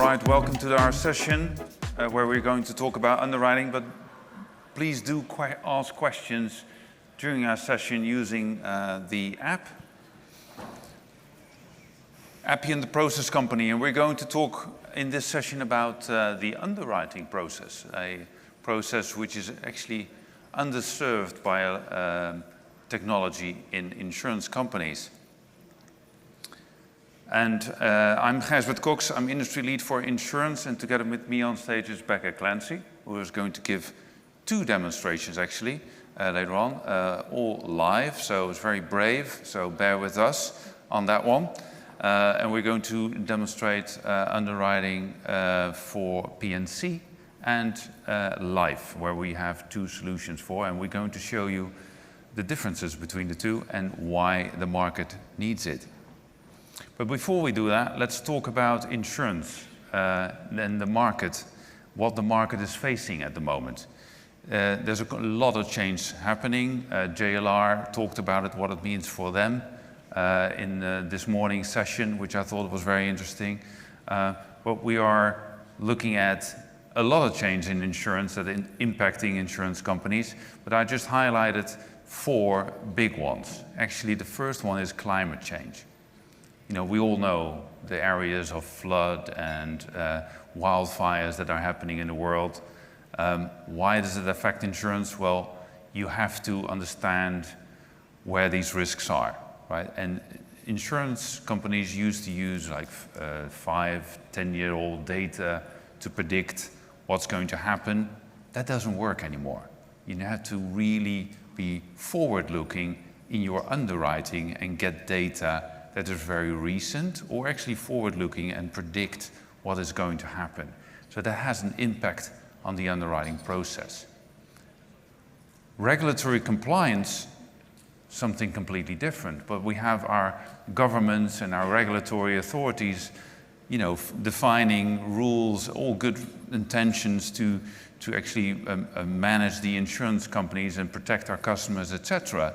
right, welcome to our session where we're going to talk about underwriting, but please do ask questions during our session using the app, Appian, the process company, and we're going to talk in this session about the underwriting process, a process which is actually underserved by technology in insurance companies. And I'm Gijsbert Cox, I'm industry lead for insurance, and together with me on stage is Becca Clancy, who is going to give two demonstrations actually later on, all live, so it's very brave, so bear with us on that one. And we're going to demonstrate underwriting for P&C and life, where we have two solutions for, and we're going to show you the differences between the two and why the market needs it. But before we do that, let's talk about insurance and the market, what the market is facing at the moment. There's a lot of change happening. JLR talked about it, what it means for them in this morning's session, which I thought was very interesting. But we are looking at a lot of change in insurance that is impacting insurance companies, but I just highlighted four big ones. Actually, the first one is climate change. You know, we all know the areas of flood and wildfires that are happening in the world. Why does it affect insurance? Well, you have to understand where these risks are, right? And insurance companies used to use like 5-10-year-old data to predict what's going to happen. That doesn't work anymore. You have to really be forward-looking in your underwriting and get data that is very recent or actually forward-looking and predict what is going to happen. So that has an impact on the underwriting process. Regulatory compliance, something completely different, but we have our governments and our regulatory authorities, you know, defining rules, all good intentions to actually manage the insurance companies and protect our customers, etc.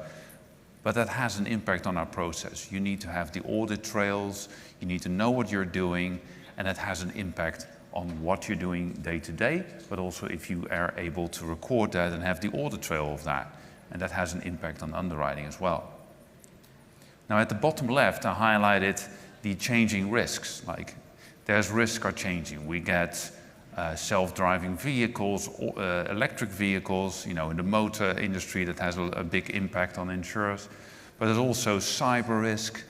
But that has an impact on our process. You need to have the audit trails, you need to know what you're doing, and that has an impact on what you're doing day to day, but also if you are able to record that and have the audit trail of that. And that has an impact on underwriting as well. Now at the bottom left, I highlighted the changing risks. Like there's risks are changing. We get self-driving vehicles, electric vehicles, you know, in the motor industry that has a big impact on insurers. But there's also cyber risk.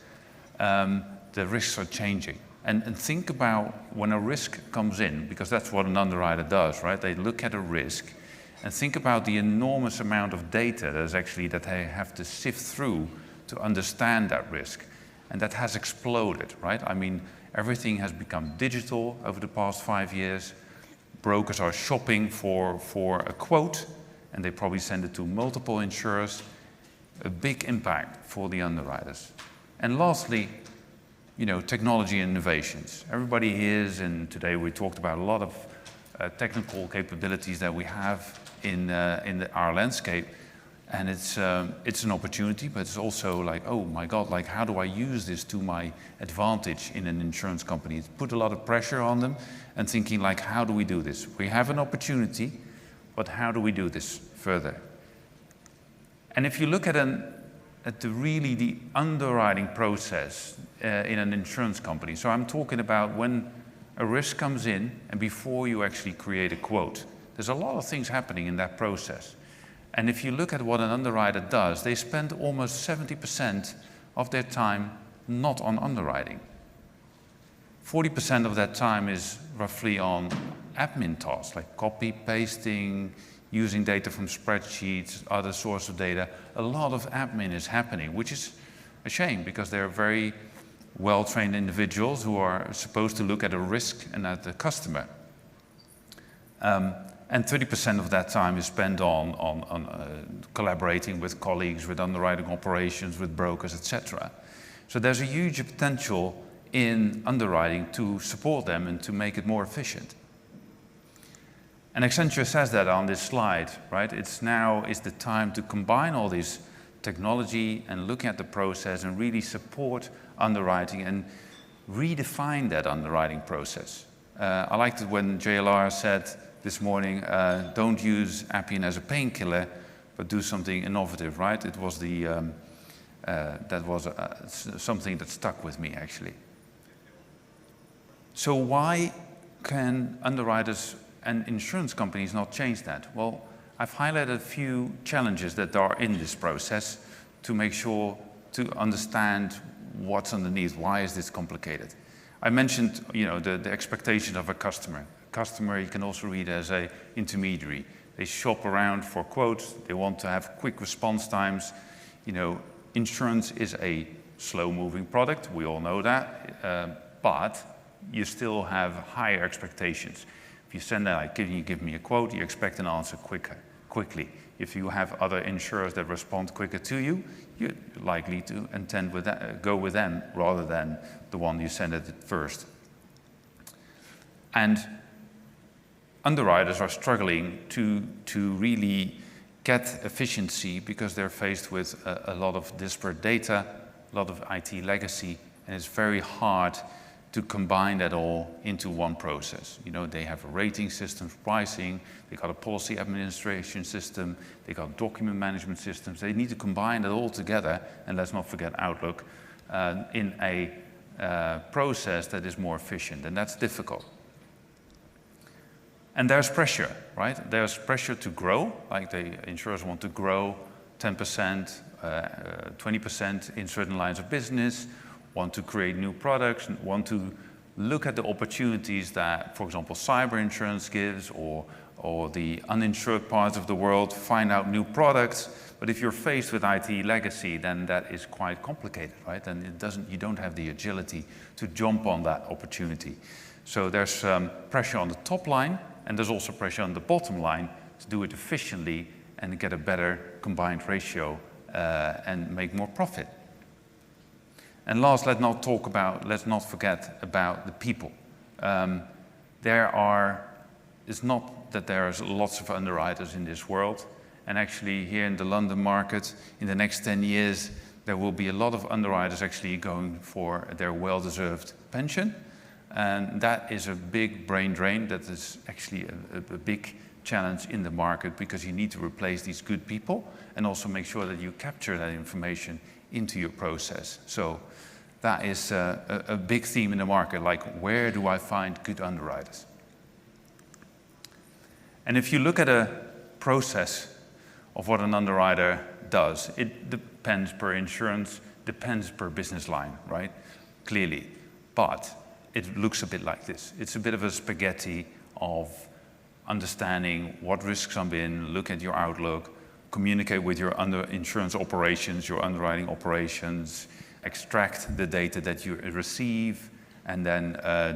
The risks are changing. And think about when a risk comes in, because that's what an underwriter does, right? They look at a risk and think about the enormous amount of data that they have to sift through to understand that risk. And that has exploded, right? I mean, everything has become digital over the past 5 years. Brokers are shopping for a quote, and they probably send it to multiple insurers. A big impact for the underwriters. And lastly, you know, technology and innovations. Everybody hears, and today we talked about a lot of technical capabilities that we have in our landscape, and it's an opportunity, but it's also like, oh my God, like how do I use this to my advantage in an insurance company? It's put a lot of pressure on them and thinking like, how do we do this? We have an opportunity, but how do we do this further? And if you look at the underwriting process in an insurance company, so I'm talking about when a risk comes in and before you actually create a quote. There's a lot of things happening in that process. And if you look at what an underwriter does, they spend almost 70% of their time not on underwriting. 40% of that time is roughly on admin tasks, like copy, pasting, using data from spreadsheets, other sources of data. A lot of admin is happening, which is a shame because they're very well-trained individuals who are supposed to look at a risk and at the customer. And 30% of that time is spent on collaborating with colleagues, with underwriting operations, with brokers, etc. So there's a huge potential in underwriting to support them and to make it more efficient. And Accenture says that on this slide, right? Now is the time to combine all this technology and look at the process and really support underwriting and redefine that underwriting process. I liked it when JLR said this morning, don't use Appian as a painkiller, but do something innovative, right? It was that was something that stuck with me, actually. So why can underwriters and insurance companies not change that? Well, I've highlighted a few challenges that are in this process to make sure to understand what's underneath. Why is this complicated? I mentioned, the expectation of a customer. Customer, you can also read as an intermediary. They shop around for quotes. They want to have quick response times. Insurance is a slow-moving product. We all know that. But you still have higher expectations. If you send that, like, you give me a quote, you expect an answer quickly. If you have other insurers that respond quicker to you, you're likely to go with them rather than the one you send it first. And underwriters are struggling to really get efficiency because they're faced with a lot of disparate data, a lot of IT legacy, and it's very hard to combine that all into one process. They have a rating system, pricing, they got a policy administration system, they got document management systems. They need to combine it all together, and let's not forget Outlook, in a process that is more efficient, and that's difficult. And there's pressure, right? There's pressure to grow, like the insurers want to grow 10%, 20% in certain lines of business, want to create new products, want to look at the opportunities that, for example, cyber insurance gives, or the uninsured parts of the world, find out new products. But if you're faced with IT legacy, then that is quite complicated, right? And you don't have the agility to jump on that opportunity. So there's pressure on the top line, and there's also pressure on the bottom line to do it efficiently and get a better combined ratio and make more profit. And last, let's not forget about the people. It's not that there's lots of underwriters in this world, and actually here in the London market, in the next 10 years, there will be a lot of underwriters actually going for their well-deserved pension. And that is a big brain drain. That is actually a big challenge in the market, because you need to replace these good people and also make sure that you capture that information into your process. So that is a big theme in the market, like, where do I find good underwriters? And if you look at a process of what an underwriter does, it depends per insurance, depends per business line, right? Clearly. But it looks a bit like this. It's a bit of a spaghetti of understanding what risks I'm in, look at your outlook, communicate with your insurance operations, your underwriting operations, extract the data that you receive, and then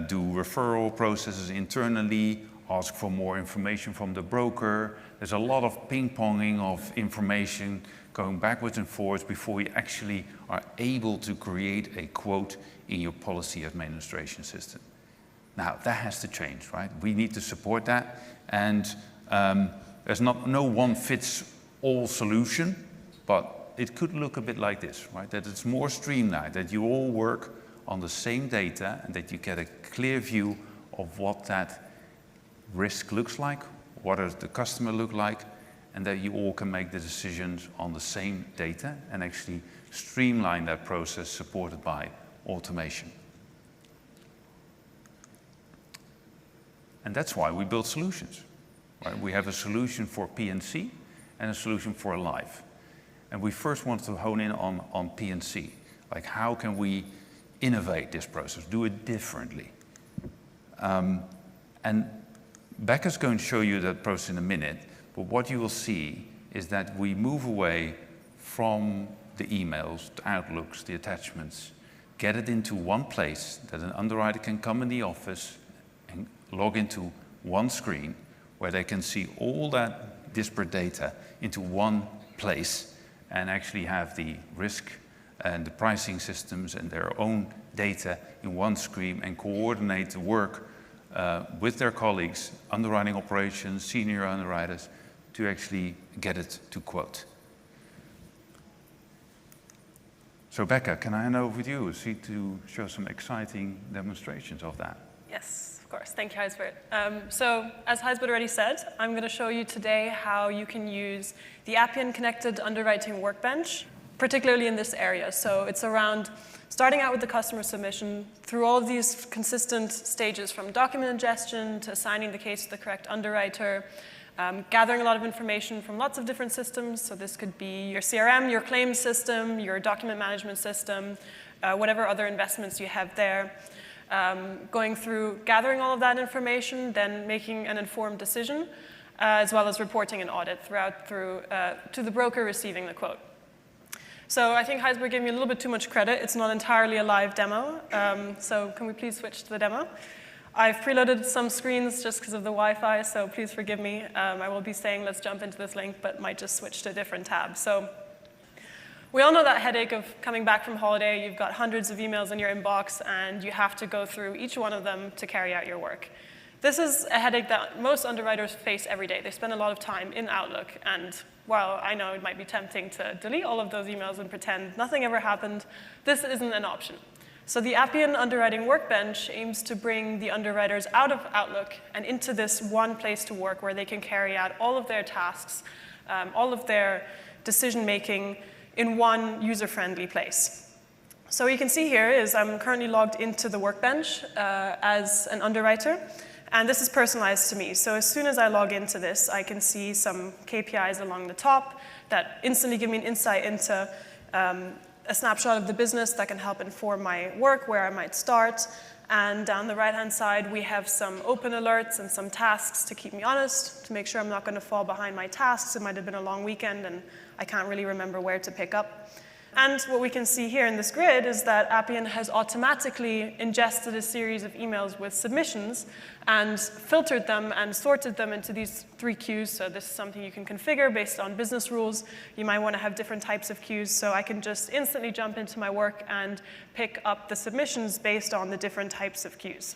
do referral processes internally, ask for more information from the broker. There's a lot of ping-ponging of information going backwards and forwards before we actually are able to create a quote in your policy administration system. Now, that has to change, right? We need to support that, and there's no one-fits-all solution, but it could look a bit like this, right? That it's more streamlined, that you all work on the same data, and that you get a clear view of what that risk looks like, what does the customer look like, and that you all can make the decisions on the same data and actually streamline that process supported by automation. And that's why we build solutions, right? We have a solution for P&C and a solution for life. And we first want to hone in on P&C. Like, how can we innovate this process, do it differently? And Becca's going to show you that process in a minute, but what you will see is that we move away from the emails, the outlooks, the attachments, get it into one place that an underwriter can come in the office and log into one screen where they can see all that disparate data into one place and actually have the risk and the pricing systems and their own data in one screen and coordinate the work with their colleagues, underwriting operations, senior underwriters, to actually get it to quote. So Becca, can I hand over with you to show some exciting demonstrations of that? Yes, of Of course. Thank you, Gijsbert. So as Gijsbert already said, I'm going to show you today how you can use the Appian Connected Underwriting Workbench, particularly in this area. So it's around starting out with the customer submission through all of these consistent stages, from document ingestion to assigning the case to the correct underwriter, gathering a lot of information from lots of different systems. So this could be your CRM, your claims system, your document management system, whatever other investments you have there. Going through gathering all of that information, then making an informed decision, as well as reporting an audit to the broker receiving the quote. So I think Gijsbert gave me a little bit too much credit. It's not entirely a live demo. So can we please switch to the demo? I've preloaded some screens just because of the Wi-Fi, so please forgive me. I will be saying let's jump into this link, but might just switch to a different tab. So we all know that headache of coming back from holiday. You've got hundreds of emails in your inbox, and you have to go through each one of them to carry out your work. This is a headache that most underwriters face every day. They spend a lot of time in Outlook, and while I know it might be tempting to delete all of those emails and pretend nothing ever happened, this isn't an option. So the Appian Underwriting Workbench aims to bring the underwriters out of Outlook and into this one place to work where they can carry out all of their tasks, all of their decision-making in one user-friendly place. So what you can see here is I'm currently logged into the Workbench as an underwriter. And this is personalized to me. So as soon as I log into this, I can see some KPIs along the top that instantly give me an insight into a snapshot of the business that can help inform my work, where I might start. And down the right-hand side, we have some open alerts and some tasks to keep me honest, to make sure I'm not going to fall behind my tasks. It might have been a long weekend, and I can't really remember where to pick up. And what we can see here in this grid is that Appian has automatically ingested a series of emails with submissions and filtered them and sorted them into these 3 queues. So this is something you can configure based on business rules. You might want to have different types of queues. So I can just instantly jump into my work and pick up the submissions based on the different types of queues.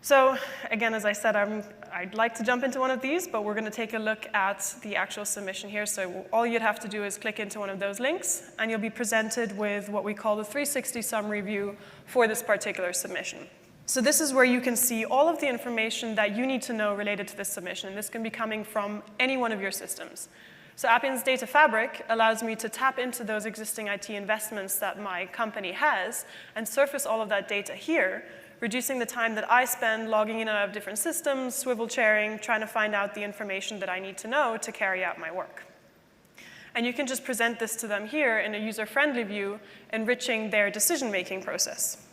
So again, as I said, I'd like to jump into one of these, but we're going to take a look at the actual submission here. So all you'd have to do is click into one of those links, and you'll be presented with what we call the 360 summary view for this particular submission. So this is where you can see all of the information that you need to know related to this submission. And this can be coming from any one of your systems. So Appian's Data Fabric allows me to tap into those existing IT investments that my company has and surface all of that data here, reducing the time that I spend logging in and out of different systems, swivel chairing, trying to find out the information that I need to know to carry out my work. And you can just present this to them here in a user-friendly view, enriching their decision-making process.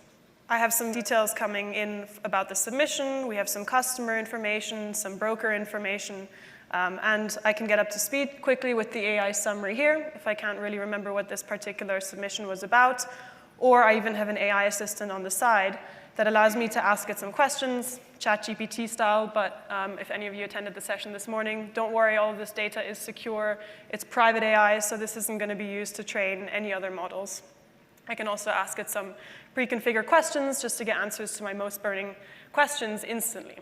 I have some details coming in about the submission. We have some customer information, some broker information, and I can get up to speed quickly with the AI summary here if I can't really remember what this particular submission was about. Or I even have an AI assistant on the side that allows me to ask it some questions, ChatGPT style, but if any of you attended the session this morning, don't worry, all of this data is secure. It's private AI, so this isn't going to be used to train any other models. I can also ask it some pre-configured questions just to get answers to my most burning questions instantly.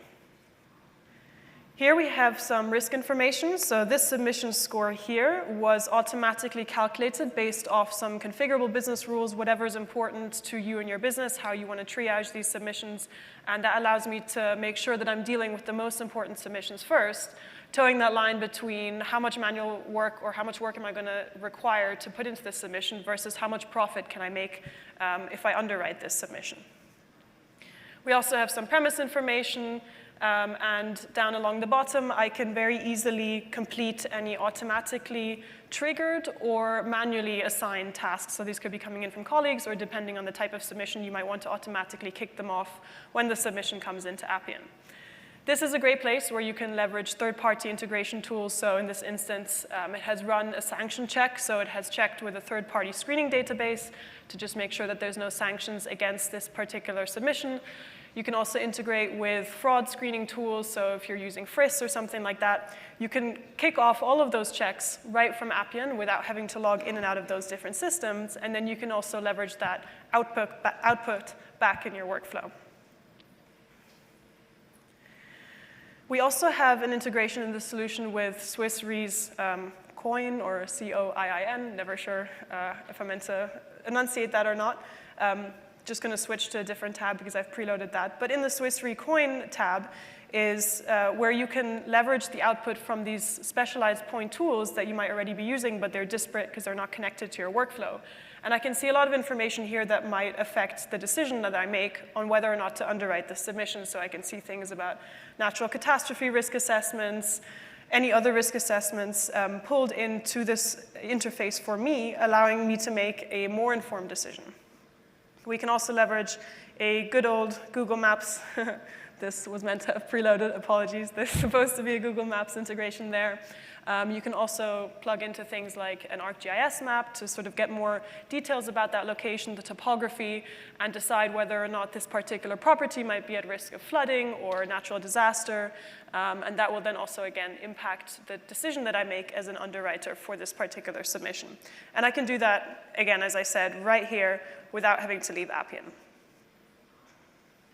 Here we have some risk information. So this submission score here was automatically calculated based off some configurable business rules, whatever is important to you and your business, how you want to triage these submissions. And that allows me to make sure that I'm dealing with the most important submissions first, towing that line between how much manual work or how much work am I going to require to put into this submission versus how much profit can I make if I underwrite this submission. We also have some premise information. And down along the bottom, I can very easily complete any automatically triggered or manually assigned tasks. So these could be coming in from colleagues, or depending on the type of submission, you might want to automatically kick them off when the submission comes into Appian. This is a great place where you can leverage third-party integration tools. So in this instance, it has run a sanction check. So it has checked with a third-party screening database to just make sure that there's no sanctions against this particular submission. You can also integrate with fraud screening tools. So if you're using FRIS or something like that, you can kick off all of those checks right from Appian without having to log in and out of those different systems. And then you can also leverage that output back in your workflow. We also have an integration in the solution with Swiss Re's COIN, or C-O-I-I-N, never sure if I meant to enunciate that or not. just going to switch to a different tab because I've preloaded that. But in the Swiss Re Coin tab is where you can leverage the output from these specialized point tools that you might already be using, but they're disparate because they're not connected to your workflow. And I can see a lot of information here that might affect the decision that I make on whether or not to underwrite the submission. So I can see things about natural catastrophe risk assessments, any other risk assessments pulled into this interface for me, allowing me to make a more informed decision. We can also leverage a good old Google Maps. This was meant to have preloaded, apologies. There's supposed to be a Google Maps integration there. You can also plug into things like an ArcGIS map to sort of get more details about that location, the topography, and decide whether or not this particular property might be at risk of flooding or natural disaster. And that will then also, again, impact the decision that I make as an underwriter for this particular submission. And I can do that, again, as I said, right here without having to leave Appian.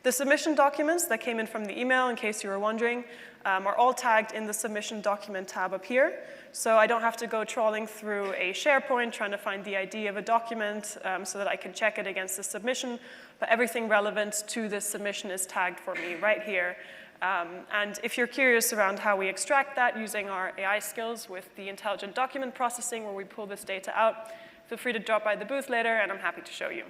The submission documents that came in from the email, in case you were wondering, are all tagged in the submission document tab up here. So I don't have to go trawling through a SharePoint trying to find the ID of a document so that I can check it against the submission. But everything relevant to this submission is tagged for me right here. And if you're curious around how we extract that using our AI skills with the intelligent document processing where we pull this data out, feel free to drop by the booth later and I'm happy to show you.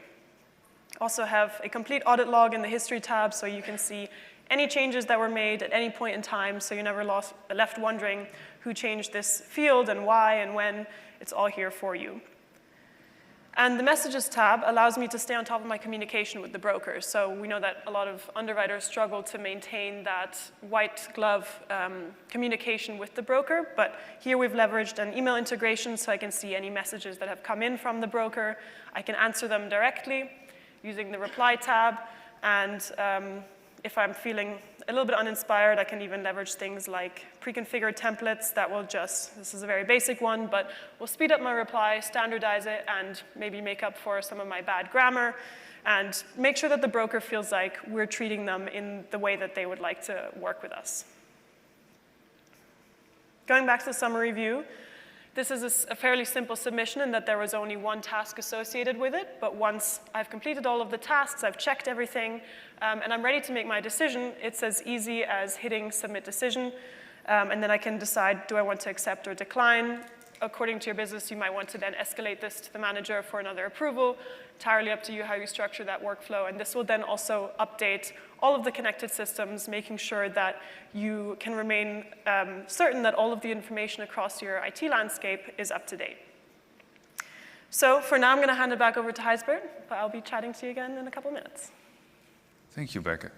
Also have a complete audit log in the history tab so you can see any changes that were made at any point in time so you're never left wondering who changed this field and why and when. It's all here for you. And the messages tab allows me to stay on top of my communication with the brokers. So we know that a lot of underwriters struggle to maintain that white glove communication with the broker, but here we've leveraged an email integration so I can see any messages that have come in from the broker. I can answer them directly using the reply tab, and if I'm feeling a little bit uninspired, I can even leverage things like pre-configured templates that will just, this is a very basic one, but will speed up my reply, standardize it, and maybe make up for some of my bad grammar, and make sure that the broker feels like we're treating them in the way that they would like to work with us. Going back to the summary view, this is a fairly simple submission in that there was only one task associated with it, but once I've completed all of the tasks, I've checked everything, and I'm ready to make my decision, it's as easy as hitting submit decision, and then I can decide, do I want to accept or decline? According to your business, you might want to then escalate this to the manager for another approval. Entirely up to you how you structure that workflow, and this will then also update all of the connected systems, making sure that you can remain certain that all of the information across your IT landscape is up to date. So for now, I'm going to hand it back over to Gijsbert, but I'll be chatting to you again in a couple minutes. Thank you, Becca.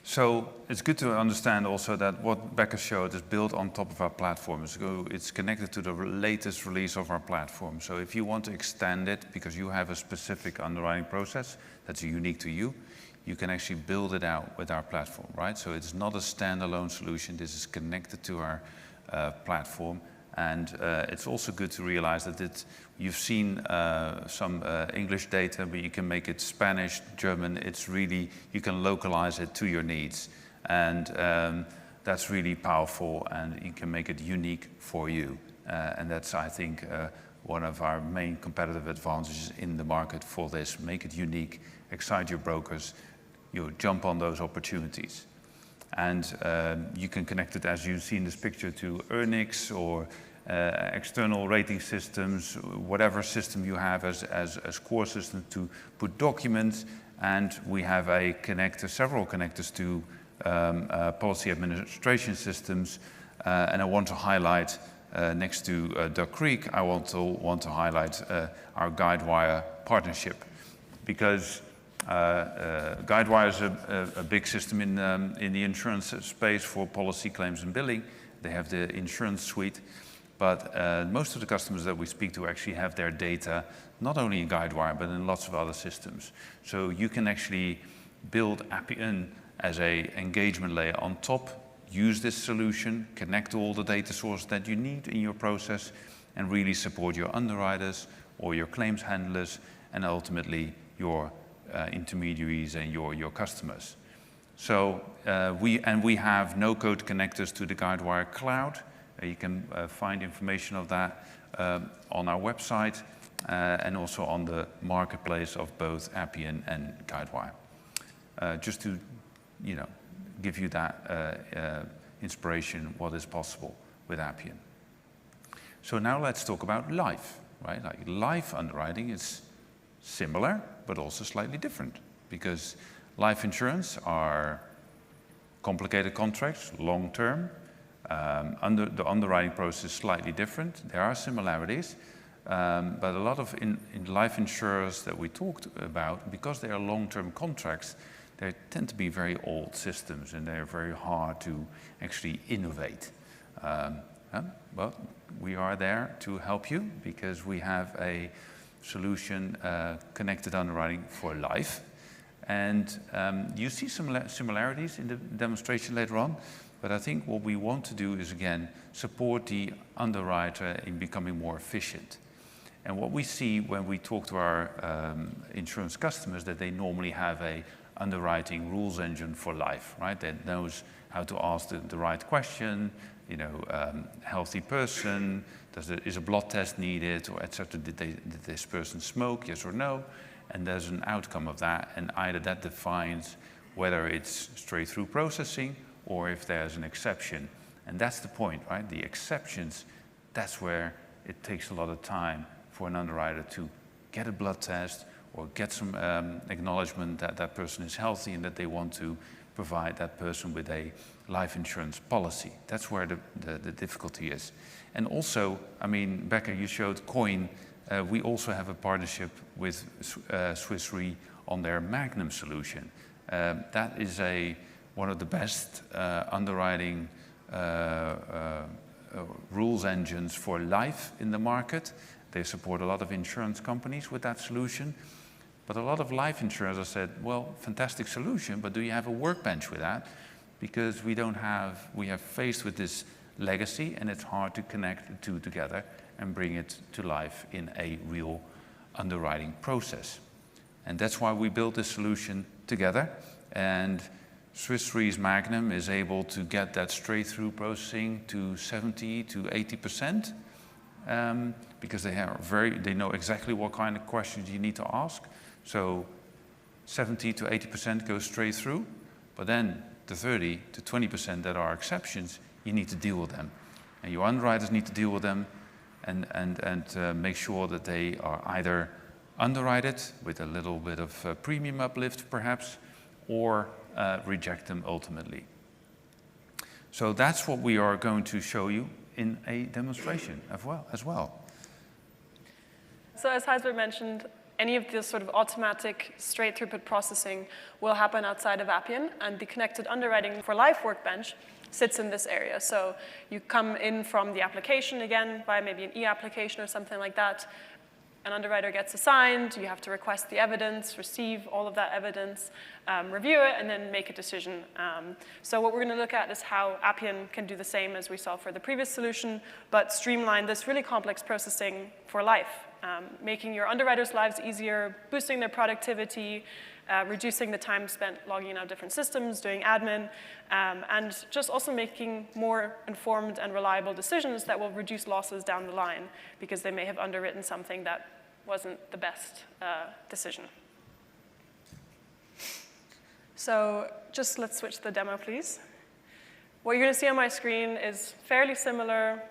So it's good to understand also that what Becca showed is built on top of our platform. So it's connected to the latest release of our platform. So if you want to extend it because you have a specific underwriting process that's unique to you, you can actually build it out with our platform, right? So it's not a standalone solution. This is connected to our platform. And it's also good to realize that you've seen some English data, but you can make it Spanish, German. It's really, you can localize it to your needs. And that's really powerful, and you can make it unique for you. And that's, I think, one of our main competitive advantages in the market for this. Make it unique, excite your brokers, you jump on those opportunities. And you can connect it, as you see in this picture, to Earnix or external rating systems, whatever system you have as core system to put documents. And we have several connectors to policy administration systems. And I want to highlight, next to Duck Creek, I want to highlight our Guidewire partnership, because Guidewire is a big system in the insurance space for policy claims and billing. They have the insurance suite, but most of the customers that we speak to actually have their data not only in Guidewire but in lots of other systems. So you can actually build Appian as an engagement layer on top, use this solution, connect all the data sources that you need in your process, and really support your underwriters or your claims handlers, and ultimately your intermediaries and your customers. So we have no-code connectors to the Guidewire cloud. You can find information of that on our website. and also on the marketplace of both Appian and Guidewire. Just to, give you that inspiration, what is possible with Appian. So now let's talk about life, right? Like life underwriting is similar, but also slightly different, because life insurance are complicated contracts, long-term. The underwriting process is slightly different. There are similarities, but a lot of in life insurers that we talked about, because they are long-term contracts, they tend to be very old systems, and they're very hard to actually innovate. Well, we are there to help you, because we have a solution, connected underwriting for life. And you see some similarities in the demonstration later on, but I think what we want to do is, again, support the underwriter in becoming more efficient. And what we see when we talk to our insurance customers, that they normally have a underwriting rules engine for life, right? That knows how to ask the right question, healthy person, is a blood test needed, or etc. Did this person smoke, yes or no? And there's an outcome of that, and either that defines whether it's straight through processing or if there's an exception. And that's the point, right? The exceptions, that's where it takes a lot of time for an underwriter to get a blood test or get some acknowledgement that that person is healthy and that they want to provide that person with a life insurance policy. That's where the difficulty is. And also, I mean, Becca, you showed Coin. We also have a partnership with Swiss Re on their Magnum solution. That is one of the best underwriting rules engines for life in the market. They support a lot of insurance companies with that solution. But a lot of life insurers have said, well, fantastic solution, but do you have a workbench with that? Because we have faced with this legacy, and it's hard to connect the two together and bring it to life in a real underwriting process. And that's why we built this solution together. And Swiss Re's Magnum is able to get that straight through processing to 70 to 80%, because they know exactly what kind of questions you need to ask. So 70 to 80% goes straight through, but then the 30 to 20% that are exceptions, you need to deal with them. And your underwriters need to deal with them and make sure that they are either underwrite it with a little bit of premium uplift perhaps, or reject them ultimately. So that's what we are going to show you in a demonstration as well. So as Gijsbert mentioned, any of this sort of automatic straight throughput processing will happen outside of Appian, and the connected underwriting for life workbench sits in this area. So you come in from the application again by maybe an e-application or something like that. An underwriter gets assigned, you have to request the evidence, receive all of that evidence, review it, and then make a decision. So what we're going to look at is how Appian can do the same as we saw for the previous solution, but streamline this really complex processing for life, making your underwriters' lives easier, boosting their productivity, reducing the time spent logging in on different systems, doing admin, and just also making more informed and reliable decisions that will reduce losses down the line, because they may have underwritten something that wasn't the best decision. So just let's switch to the demo, please. What you're going to see on my screen is fairly similar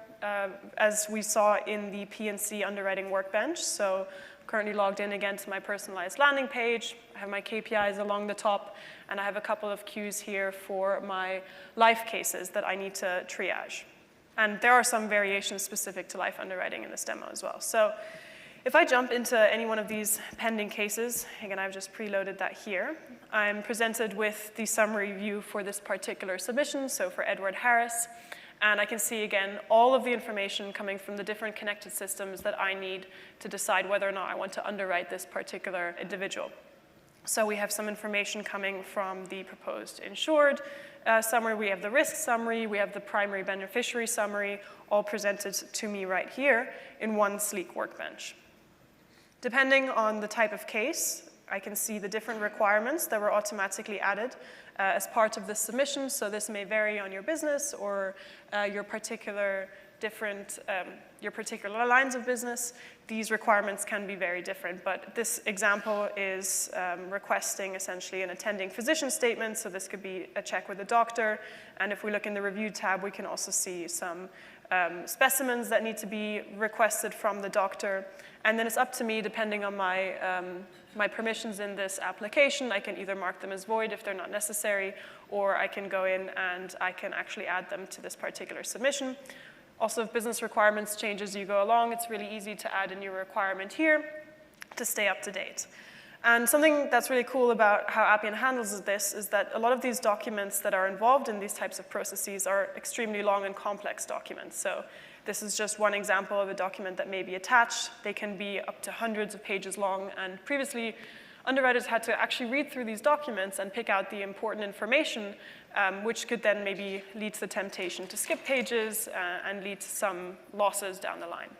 as we saw in the P&C underwriting workbench. So currently logged in again to my personalized landing page. I have my KPIs along the top, and I have a couple of queues here for my life cases that I need to triage. And there are some variations specific to life underwriting in this demo as well. So if I jump into any one of these pending cases, again, I've just preloaded that here, I'm presented with the summary view for this particular submission, so for Edward Harris. And I can see, again, all of the information coming from the different connected systems that I need to decide whether or not I want to underwrite this particular individual. So we have some information coming from the proposed insured summary, we have the risk summary, we have the primary beneficiary summary, all presented to me right here in one sleek workbench. Depending on the type of case, I can see the different requirements that were automatically added as part of the submission. So this may vary on your business or your particular different, your particular lines of business, these requirements can be very different. But this example is requesting essentially an attending physician statement. So this could be a check with a doctor. And if we look in the review tab, we can also see some specimens that need to be requested from the doctor. And then it's up to me, depending on my permissions in this application, I can either mark them as void if they're not necessary, or I can go in and I can actually add them to this particular submission. Also, if business requirements change as you go along, it's really easy to add a new requirement here to stay up to date. And something that's really cool about how Appian handles this is that a lot of these documents that are involved in these types of processes are extremely long and complex documents. So this is just one example of a document that may be attached. They can be up to hundreds of pages long, and previously, underwriters had to actually read through these documents and pick out the important information, which could then maybe lead to the temptation to skip pages and lead to some losses down the line.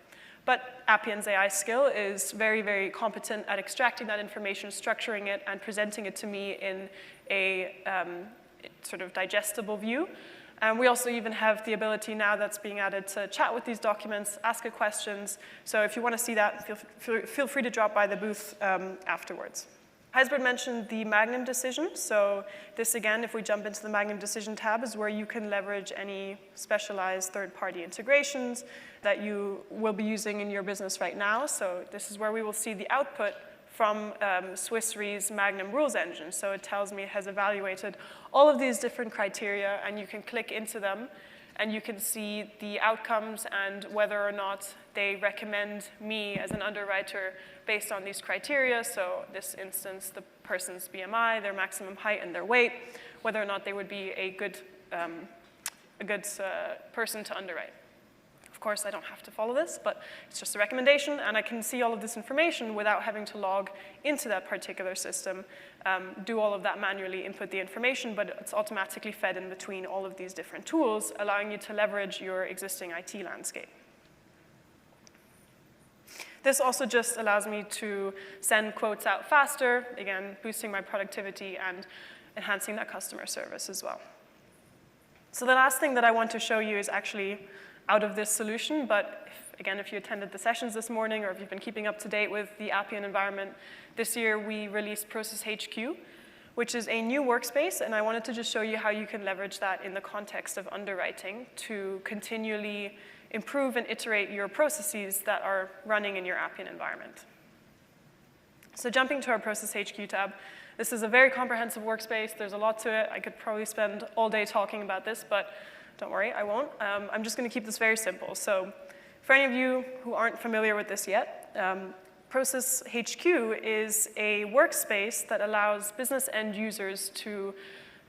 But Appian's AI skill is very, very competent at extracting that information, structuring it, and presenting it to me in a sort of digestible view. And we also even have the ability now that's being added to chat with these documents, ask it questions. So if you want to see that, feel free to drop by the booth afterwards. Gijsbert mentioned the Magnum decision. So this, again, if we jump into the Magnum decision tab, is where you can leverage any specialized third-party integrations that you will be using in your business right now. So this is where we will see the output from Swiss Re's Magnum rules engine. So it tells me it has evaluated all of these different criteria, and you can click into them, and you can see the outcomes and whether or not they recommend me as an underwriter based on these criteria. So this instance, the person's BMI, their maximum height, and their weight, whether or not they would be a good person to underwrite. Of course, I don't have to follow this, but it's just a recommendation, and I can see all of this information without having to log into that particular system, do all of that manually, input the information, but it's automatically fed in between all of these different tools, allowing you to leverage your existing IT landscape. This also just allows me to send quotes out faster, again, boosting my productivity and enhancing that customer service as well. So the last thing that I want to show you is actually out of this solution, but if you attended the sessions this morning or if you've been keeping up to date with the Appian environment, this year we released Process HQ, which is a new workspace, and I wanted to just show you how you can leverage that in the context of underwriting to continually improve and iterate your processes that are running in your Appian environment. So jumping to our Process HQ tab, this is a very comprehensive workspace. There's a lot to it. I could probably spend all day talking about this, but don't worry, I won't. I'm just going to keep this very simple. So for any of you who aren't familiar with this yet, Process HQ is a workspace that allows business end users to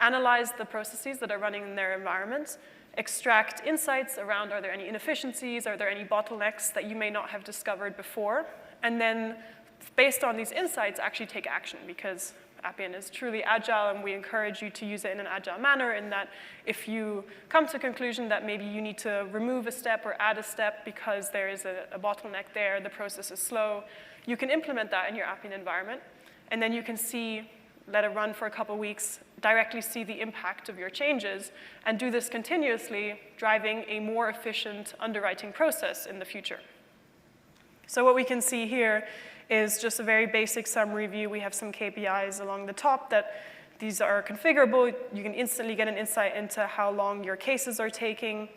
analyze the processes that are running in their environment, extract insights around are there any inefficiencies, are there any bottlenecks that you may not have discovered before, and then based on these insights actually take action, because Appian is truly agile, and we encourage you to use it in an agile manner in that if you come to a conclusion that maybe you need to remove a step or add a step because there is a bottleneck there, the process is slow, you can implement that in your Appian environment, and then you can see, let it run for a couple weeks, directly see the impact of your changes, and do this continuously, driving a more efficient underwriting process in the future. So what we can see here is just a very basic summary view. We have some KPIs along the top that these are configurable. You can instantly get an insight into how long your cases are taking.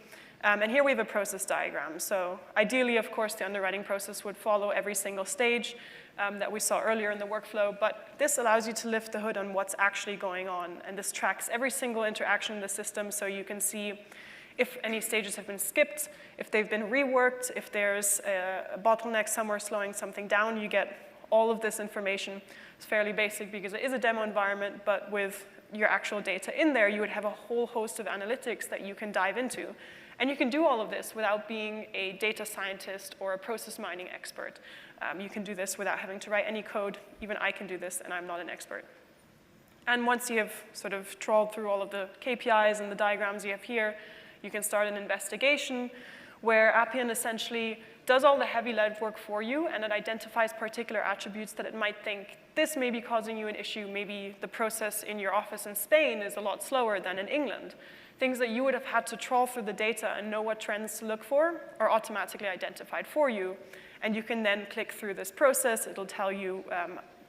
And here we have a process diagram. So ideally, of course, the underwriting process would follow every single stage that we saw earlier in the workflow. But this allows you to lift the hood on what's actually going on. And this tracks every single interaction in the system, so you can see if any stages have been skipped, if they've been reworked, if there's a bottleneck somewhere slowing something down, you get all of this information. It's fairly basic because it is a demo environment, but with your actual data in there, you would have a whole host of analytics that you can dive into. And you can do all of this without being a data scientist or a process mining expert. You can do this without having to write any code. Even I can do this, and I'm not an expert. And once you have sort of trawled through all of the KPIs and the diagrams you have here, you can start an investigation where Appian essentially does all the heavy legwork for you, and it identifies particular attributes that it might think, this may be causing you an issue. Maybe the process in your office in Spain is a lot slower than in England. things that you would have had to trawl through the data and know what trends to look for are automatically identified for you. And you can then click through this process. It'll tell you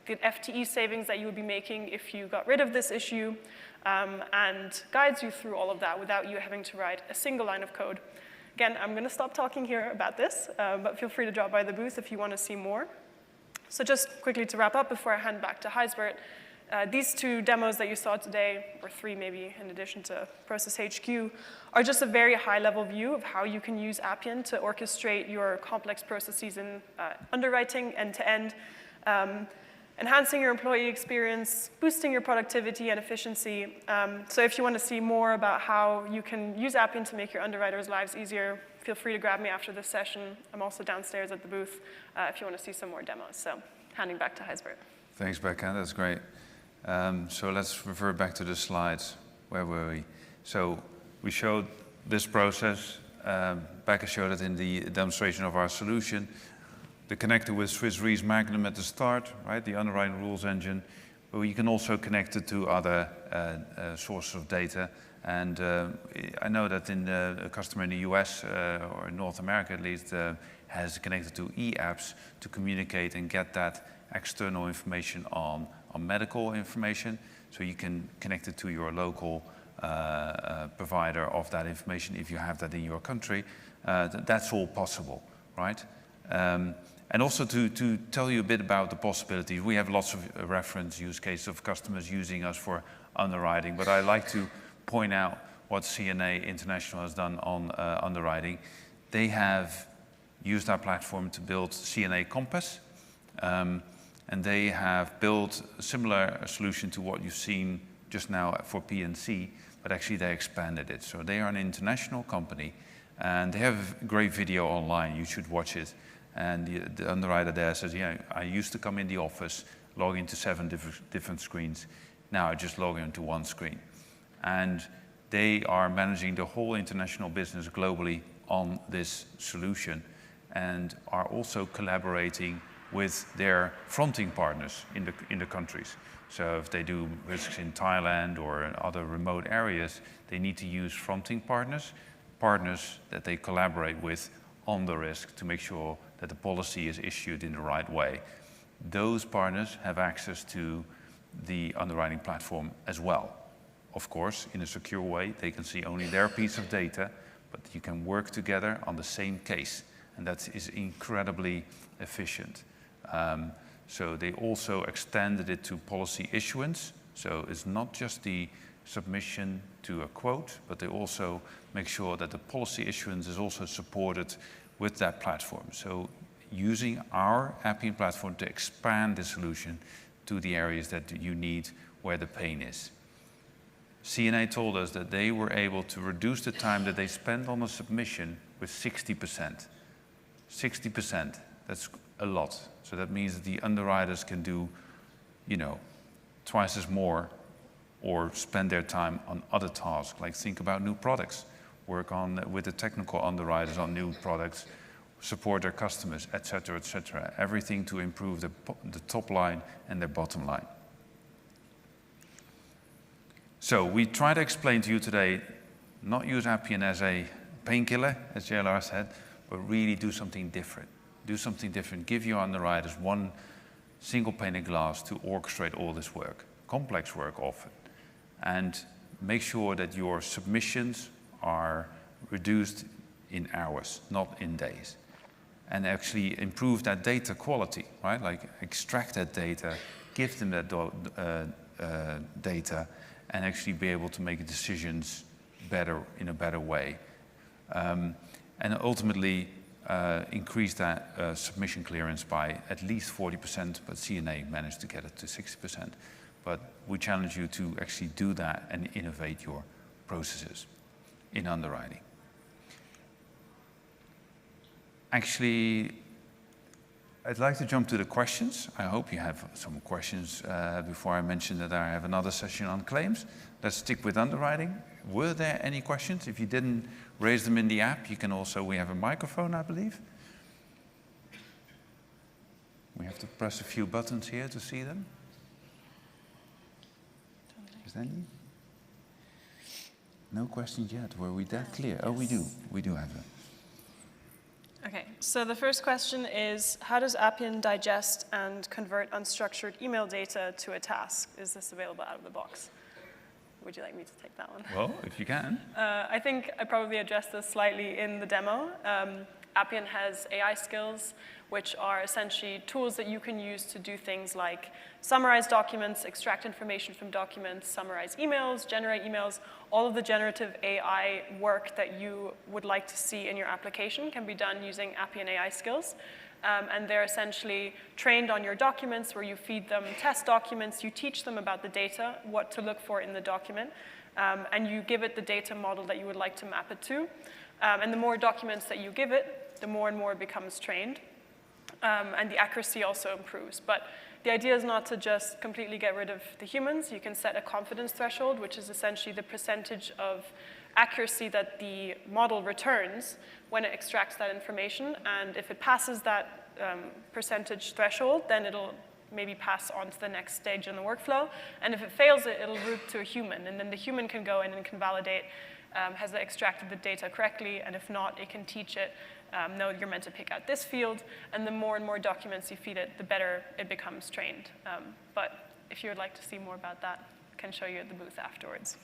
the FTE savings that you would be making if you got rid of this issue, and guides you through all of that without you having to write a single line of code. Again, I'm going to stop talking here about this, but feel free to drop by the booth if you want to see more. So just quickly to wrap up before I hand back to Gijsbert, these two demos that you saw today, or three maybe in addition to Process HQ, are just a very high-level view of how you can use Appian to orchestrate your complex processes in underwriting end-to-end, enhancing your employee experience, boosting your productivity and efficiency. So if you want to see more about how you can use Appian to make your underwriters' lives easier, feel free to grab me after this session. I'm also downstairs at the booth if you want to see some more demos. So handing back to Gijsbert. Thanks, Becca. That's great. So let's refer back to the slides. Where were we? So we showed this process. Becca showed it in the demonstration of our solution. The connector with Swiss Re's Magnum at the start, right? The underwriting rules engine. But you can also connect it to other sources of data. And I know that a customer in the US, or in North America at least, has connected to e-apps to communicate and get that external information on medical information. So you can connect it to your local provider of that information if you have that in your country. That's all possible, right? And also to tell you a bit about the possibilities. We have lots of reference use cases of customers using us for underwriting, but I like to point out what CNA International has done on underwriting. They have used our platform to build CNA Compass, and they have built a similar solution to what you've seen just now for P&C, but actually they expanded it. So they are an international company, and they have a great video online. You should watch it. And the underwriter there says, yeah, I used to come in the office, log into 7 different screens. Now I just log into one screen. And they are managing the whole international business globally on this solution, and are also collaborating with their fronting partners in the countries. So if they do risks in Thailand or in other remote areas, they need to use fronting partners that they collaborate with on the risk to make sure that the policy is issued in the right way. Those partners have access to the underwriting platform as well. Of course, in a secure way, they can see only their piece of data, but you can work together on the same case, and that is incredibly efficient. So they also extended it to policy issuance, so it's not just the submission to a quote, but they also make sure that the policy issuance is also supported with that platform. So using our Appian platform to expand the solution to the areas that you need where the pain is. CNA told us that they were able to reduce the time that they spend on a submission with 60%. 60%, that's a lot. So that means that the underwriters can do, twice as more, or spend their time on other tasks, like think about new products, work with the technical underwriters on new products, support their customers, etc., etc. Everything to improve the top line and their bottom line. So we try to explain to you today, not use Appian as a painkiller, as JLR said, but really do something different. Do something different. Give your underwriters one single pane of glass to orchestrate all this work, complex work often, and make sure that your submissions are reduced in hours, not in days. And actually improve that data quality, right? Like extract that data, give them that data, and actually be able to make decisions better, in a better way. And ultimately increase that submission clearance by at least 40%, but CNA managed to get it to 60%. But we challenge you to actually do that and innovate your processes in underwriting. Actually, I'd like to jump to the questions. I hope you have some questions before I mention that I have another session on claims. Let's stick with underwriting. Were there any questions? If you didn't raise them in the app, you can also, we have a microphone, I believe. We have to press a few buttons here to see them. Is there any? No questions yet. Were we that clear? Yes. Oh, we do. We do have a. Okay, so the first question is, how does Appian digest and convert unstructured email data to a task? Is this available out of the box? Would you like me to take that one? Well, if you can. I think I probably addressed this slightly in the demo. Appian has AI skills, which are essentially tools that you can use to do things like summarize documents, extract information from documents, summarize emails, generate emails. All of the generative AI work that you would like to see in your application can be done using Appian AI skills. And they're essentially trained on your documents, where you feed them test documents, you teach them about the data, what to look for in the document, and you give it the data model that you would like to map it to. And the more documents that you give it, the more and more it becomes trained. And the accuracy also improves. But the idea is not to just completely get rid of the humans. You can set a confidence threshold, which is essentially the percentage of accuracy that the model returns when it extracts that information. And if it passes that percentage threshold, then it'll maybe pass on to the next stage in the workflow. And if it fails it, it'll route to a human. And then the human can go in and can validate, has it extracted the data correctly? And if not, it can teach it, no, you're meant to pick out this field. And the more and more documents you feed it, the better it becomes trained. But if you would like to see more about that, I can show you at the booth afterwards.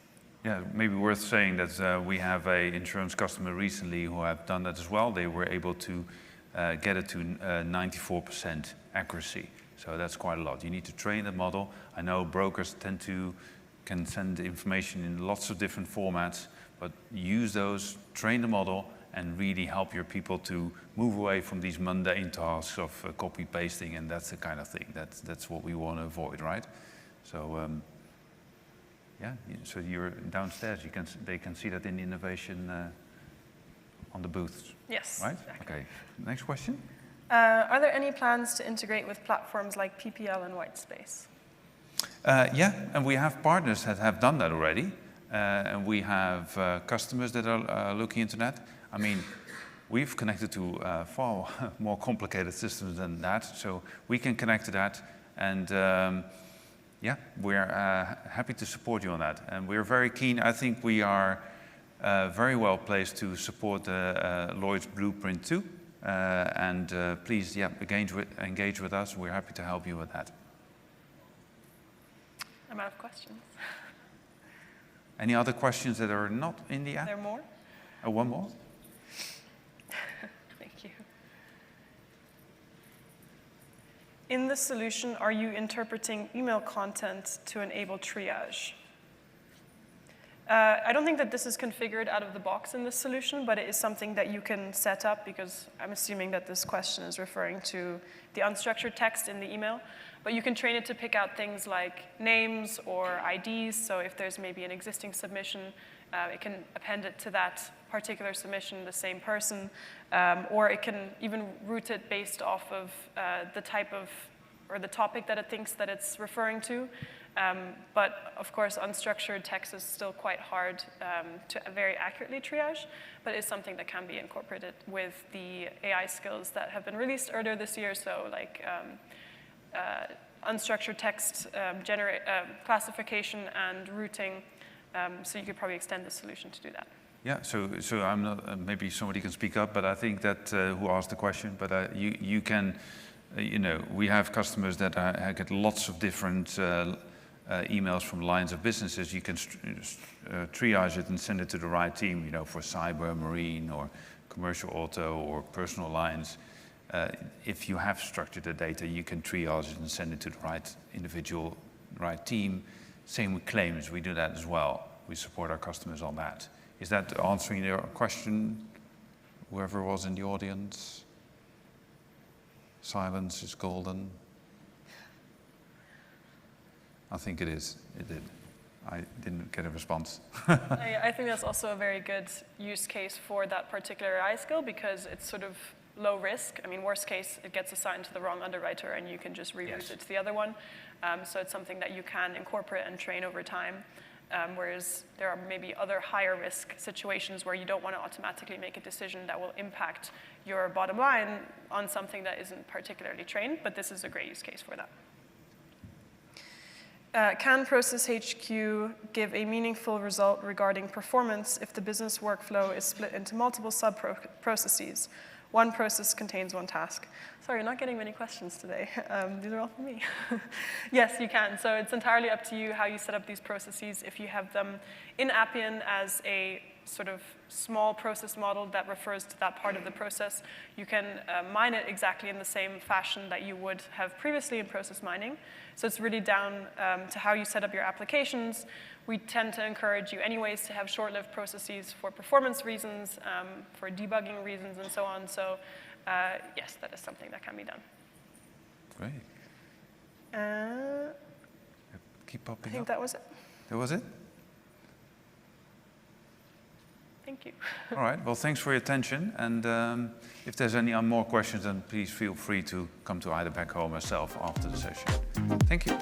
Yeah, maybe worth saying that we have an insurance customer recently who have done that as well. They were able to get it to 94% accuracy. So that's quite a lot. You need to train the model. I know brokers can send information in lots of different formats, but use those, train the model, and really help your people to move away from these mundane tasks of copy pasting, and that's the kind of thing. That's what we want to avoid, right? So. Yeah, so you're downstairs. They can see that in the innovation on the booths. Yes. Right? Exactly. Okay. Next question. Are there any plans to integrate with platforms like PPL and Whitespace? Yeah, and we have partners that have done that already, and we have customers that are looking into that. I mean, we've connected to far more complicated systems than that, so we can connect to that, and. Yeah, we're happy to support you on that. And we're very keen. I think we are very well placed to support Lloyd's Blueprint too. And please, yeah, engage with us. We're happy to help you with that. I'm out of questions. Any other questions that are not in the app? There are more? Oh, one more? Thank you. In the solution, are you interpreting email content to enable triage? I don't think that this is configured out of the box in this solution, but it is something that you can set up, because I'm assuming that this question is referring to the unstructured text in the email. But you can train it to pick out things like names or IDs. So if there's maybe an existing submission, it can append it to that particular submission, the same person, or it can even route it based off of the type of, or the topic that it thinks that it's referring to. But of course, unstructured text is still quite hard to very accurately triage, but it's something that can be incorporated with the AI skills that have been released earlier this year. So like unstructured text classification and routing. So you could probably extend the solution to do that. Yeah, so I'm not, maybe somebody can speak up, but I think that who asked the question, but you can, we have customers that get lots of different emails from lines of businesses. You can triage it and send it to the right team, for cyber, marine, or commercial auto, or personal lines. If you have structured the data, you can triage it and send it to the right individual, right team. Same with claims, we do that as well. We support our customers on that. Is that answering your question, whoever was in the audience? Silence is golden. I think it is. It did. I didn't get a response. I think that's also a very good use case for that particular AI skill, because it's sort of low risk. I mean, worst case, it gets assigned to the wrong underwriter and you can just reroute it to the other one. So it's something that you can incorporate and train over time. Whereas there are maybe other higher risk situations where you don't want to automatically make a decision that will impact your bottom line on something that isn't particularly trained, but this is a great use case for that. Can Process HQ give a meaningful result regarding performance if the business workflow is split into multiple sub-processes? One process contains one task. Sorry, you're not getting many questions today. These are all for me. Yes, you can. So it's entirely up to you how you set up these processes. If you have them in Appian as a sort of small process model that refers to that part of the process, you can mine it exactly in the same fashion that you would have previously in process mining. So it's really down to how you set up your applications. We tend to encourage you anyways to have short-lived processes for performance reasons, for debugging reasons, and so on. So yes, that is something that can be done. Great. Keep popping up. I think that was it. That was it? Thank you. All right. Well, thanks for your attention. And if there's any more questions, then please feel free to come to either Becco or myself after the session. Thank you.